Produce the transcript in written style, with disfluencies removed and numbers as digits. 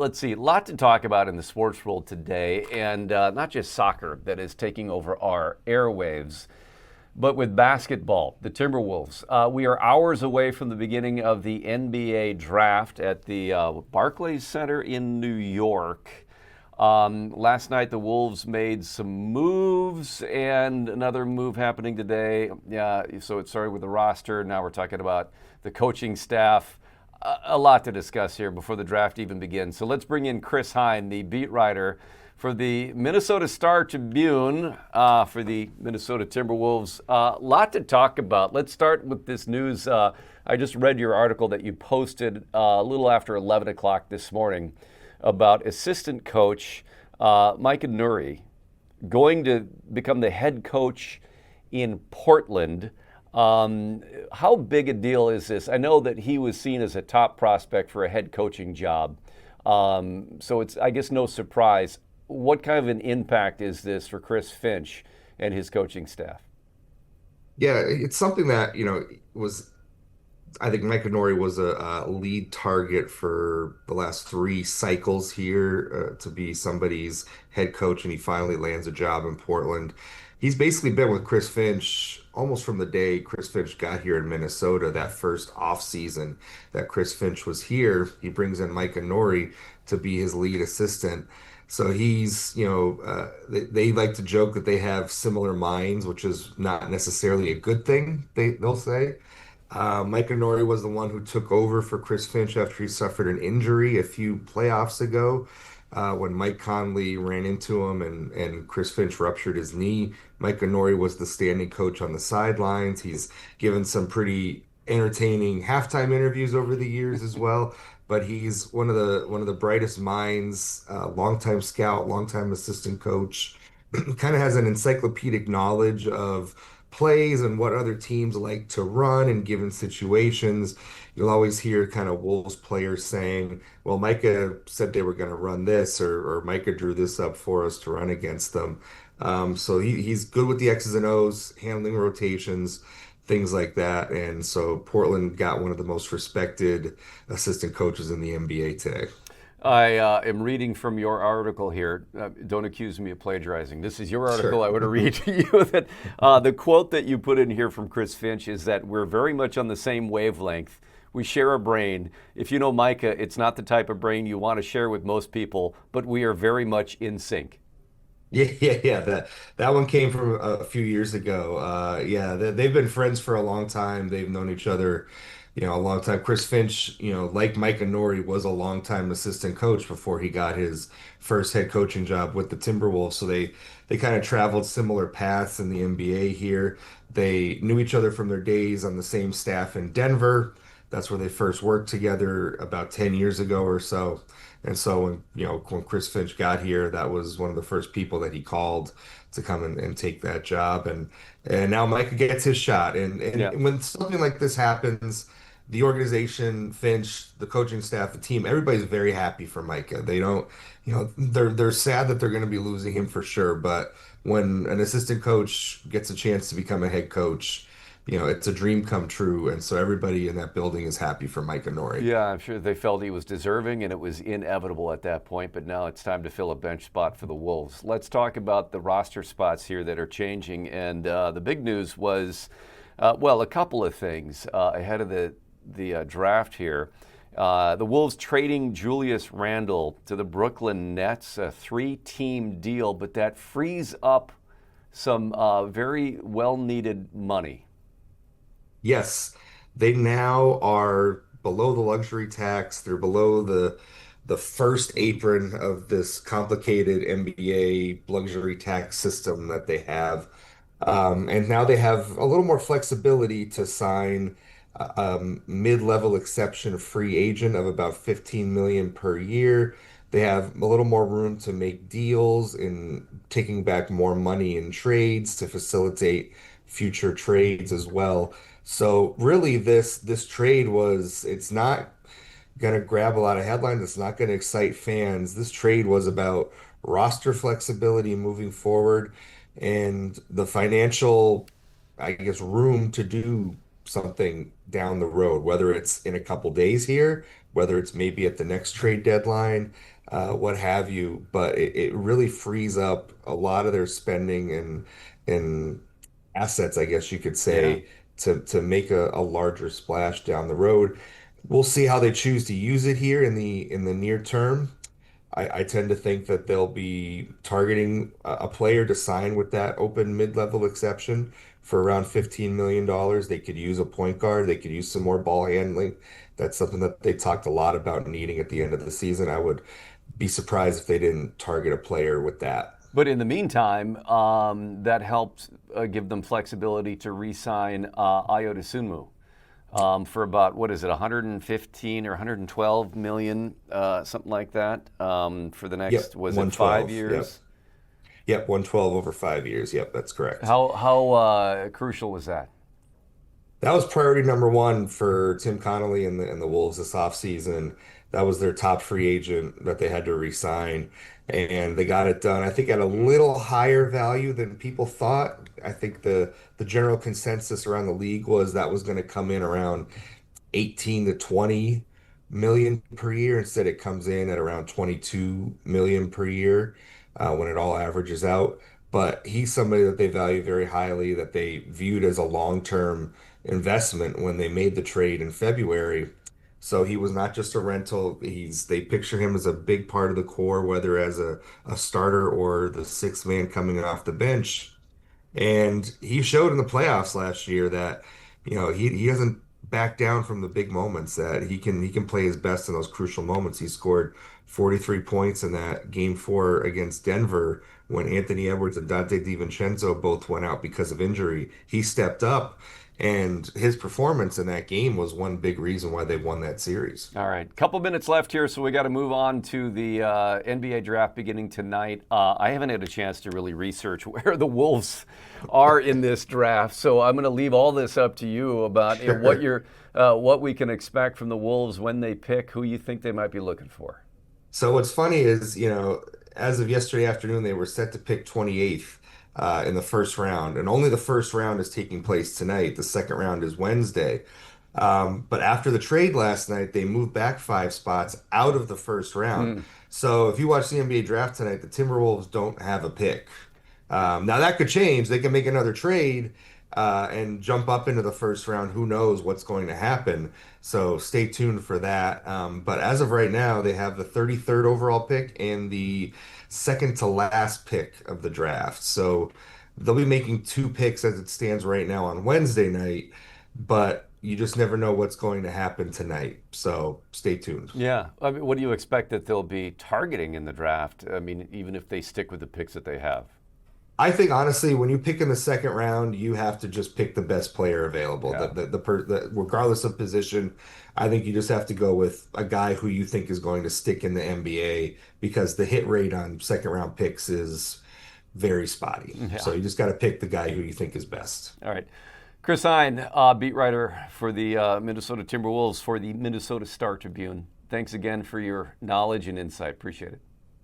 Let's see, a lot to talk about in the sports world today, and not just soccer that is taking over our airwaves, but with basketball, the Timberwolves. We are hours away from the beginning of the NBA draft at the Barclays Center in New York. Last night, the Wolves made some moves, and another move happening today. Yeah, so it started with the roster. Now we're talking about the coaching staff. A lot to discuss here before the draft even begins. So let's bring in Chris Hine, the beat writer for the Minnesota Star Tribune for the Minnesota Timberwolves. A lot to talk about. Let's start with this news. I just read your article that you posted a little after 11 o'clock this morning about assistant coach Micah Nuri going to become the head coach in Portland. How big a deal is this? I know that he was seen as a top prospect for a head coaching job. So it's, I guess, no surprise. What kind of an impact is this for Chris Finch and his coaching staff? Yeah, it's something that, was I think Mike Nori was a lead target for the last three cycles here to be somebody's head coach, and he finally lands a job in Portland. He's basically been with Chris Finch almost from the day Chris Finch got here in Minnesota, that first off season that Chris Finch was here. He brings in Mike Nori to be his lead assistant. So he's, they like to joke that they have similar minds, which is not necessarily a good thing, they'll say. Mike Nori was the one who took over for Chris Finch after he suffered an injury a few playoffs ago when Mike Conley ran into him and Chris Finch ruptured his knee. Mike Nori was the standing coach on the sidelines. He's given some pretty entertaining halftime interviews over the years as well. But he's one of the brightest minds, longtime scout, longtime assistant coach, kind of has an encyclopedic knowledge of plays and what other teams like to run in given situations. You'll always hear kind of Wolves players saying, well, Micah said they were going to run this, or Micah drew this up for us to run against them. So he's good with the X's and O's, handling rotations, things like that. And so Portland got one of the most respected assistant coaches in the NBA today. I am reading from your article here. Don't accuse me of plagiarizing. This is your article. Sure. I want to read to you that the quote that you put in here from Chris Finch is that we're very much on the same wavelength. We share a brain. If you know Micah, it's not the type of brain you want to share with most people, but we are very much in sync. Yeah. That one came from a few years ago. Yeah, they've been friends for a long time. They've known each other, a long time. Chris Finch, like Mike Nori, was a longtime assistant coach before he got his first head coaching job with the Timberwolves. So they kind of traveled similar paths in the NBA here. They knew each other from their days on the same staff in Denver. That's where they first worked together about 10 years ago or so. And so when Chris Finch got here, that was one of the first people that he called to come and take that job. And now Micah gets his shot. And Yeah. and when something like this happens, the organization, Finch, the coaching staff, the team, everybody's very happy for Micah. They don't, they're sad that they're going to be losing him for sure. But when an assistant coach gets a chance to become a head coach, it's a dream come true. And so everybody in that building is happy for Micah Nori. Yeah, I'm sure they felt he was deserving and it was inevitable at that point, but now it's time to fill a bench spot for the Wolves. Let's talk about the roster spots here that are changing. And the big news was, well, a couple of things ahead of the draft here. The Wolves trading Julius Randle to the Brooklyn Nets, a three-team deal, but that frees up some very well-needed money. Yes, they now are below the luxury tax. They're below the first apron of this complicated NBA luxury tax system that they have. And now they have a little more flexibility to sign a mid-level exception free agent of about 15 million per year. They have a little more room to make deals in taking back more money in trades to facilitate future trades as well. So really this trade it's not going to grab a lot of headlines. It's not going to excite fans. This trade was about roster flexibility moving forward and the financial, I guess, room to do something down the road, whether it's in a couple days here, whether it's maybe at the next trade deadline, what have you. But it really frees up a lot of their spending and assets, I guess you could Yeah. say, to make a larger splash down the road. We'll see how they choose to use it here in the near term. I tend to think that they'll be targeting a player to sign with that open mid-level exception for around $15 million. They could use a point guard. They could use some more ball handling. That's something that they talked a lot about needing at the end of the season. I would be surprised if they didn't target a player with that. But in the meantime, that helped give them flexibility to re-sign Ayo Dosunmu for about, what is it, 115 or 112 million, something like that, for the Yep, next, was it 5 112. Yep. years? Yep, 112 over 5 years. Yep, that's correct. How crucial was that? That was priority number one for Tim Connolly and the Wolves this offseason. That was their top free agent that they had to re-sign, and they got it done. I think at a little higher value than people thought. I think the general consensus around the league was that was going to come in around 18 to 20 million per year. Instead, it comes in at around 22 million per year when it all averages out. But he's somebody that they value very highly, that they viewed as a long-term investment when they made the trade in February. So he was not just a rental. They picture him as a big part of the core, whether as a starter or the sixth man coming off the bench. And he showed in the playoffs last year that, he doesn't back down from the big moments, that he can play his best in those crucial moments. He scored 43 points in that game four against Denver when Anthony Edwards and Dante DiVincenzo both went out because of injury. He stepped up, and his performance in that game was one big reason why they won that series. All right, couple minutes left here, so we got to move on to the NBA draft beginning tonight. I haven't had a chance to really research where the Wolves are in this draft, so I'm going to leave all this up to you about what we can expect from the Wolves when they pick, who you think they might be looking for. So what's funny is, as of yesterday afternoon, they were set to pick 28th in the first round, and only the first round is taking place tonight. The second round is Wednesday. But after the trade last night, they moved back 5 spots out of the first round. Hmm. So if you watch the NBA draft tonight, the Timberwolves don't have a pick. Now that could change. They can make another trade and jump up into the first round. Who knows what's going to happen? So stay tuned for that. But as of right now, they have the 33rd overall pick and the second to last pick of the draft. So they'll be making two picks as it stands right now on Wednesday night, but you just never know what's going to happen tonight. So stay tuned. Yeah, I mean, what do you expect that they'll be targeting in the draft? I mean, even if they stick with the picks that they have. I think honestly, when you pick in the second round, you have to just pick the best player available. Yeah. Regardless of position, I think you just have to go with a guy who you think is going to stick in the NBA, because the hit rate on second round picks is very spotty. Yeah. So you just got to pick the guy who you think is best. All right. Chris Hine, beat writer for the Minnesota Timberwolves for the Minnesota Star Tribune. Thanks again for your knowledge and insight. Appreciate it.